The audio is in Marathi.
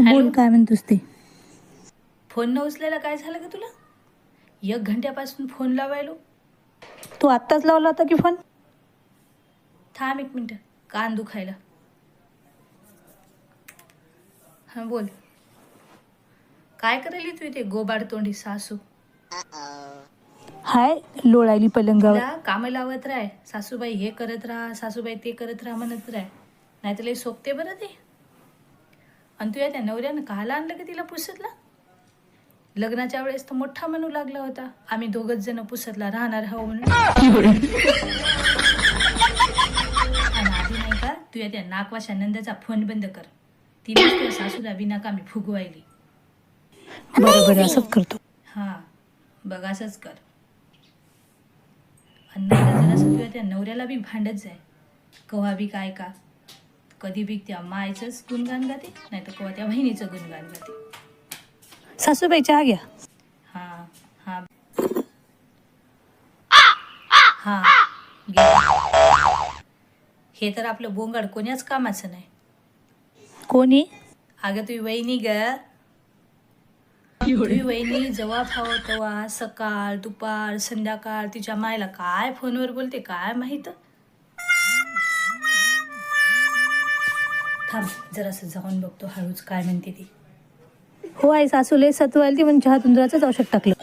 बोल, काय म्हणतोस ते. फोन न उचलायला काय झालं का तुला? 1 घंट्यापासून फोन लावायलो. तू आत्ताच लावला होता की फोन? थांब 1 मिनिट, कान दुखायला. हां बोल. काय करायली तू इथे गोबाड तोंडी सासू? हाय लोळायली पलंगावर. तिला कामं लावत राह. सासूबाई हे करत राहा, सासूबाई ते करत राहा म्हणत राह. नाही तर लई सोपते बरं ते. आणि तुझ्या त्या नवऱ्यानं काहाला आणलं का तिला पुसतला? लग्नाच्या वेळेस तर मोठा म्हणू लागला होता, आम्ही दोघच जण पुसतला राहणार आहो म्हणून. आणि आधी नाही का तुझ्या त्या नाकवाशा नंदाचा फोन बंद कर. तिने तुझ्या सासूला बिनाकामी फुगवायली. बरोबर असंच करतो. हां बघ असंच कर. आणि नंतर जरासं तुझ्या त्या नवऱ्याला बी भांडत जाय. कव्हा बी काय का कधी बी त्या मायचंच गुणगान गाते, नाही तर कव्हा त्या बहिणीचं गुणगान गाते. सासूबाई चहा घ्या. हां हां हां घे. हे तर आपलं बोंगाड कोण्याच कामाचं नाही. कोणी? अगं तुझी वहिनी ग. तुझी वहिनी जेव्हा फावं तेव्हा सकाळ दुपार संध्याकाळ तिच्या मायला काय फोनवर बोलते काय माहीत. थांब जरासं जाऊन बघतो हळूच काय म्हणते ती. हो आई, सासूले सत्वायला ती म्हणून चहातून दुधाचंच औषध टाकलं.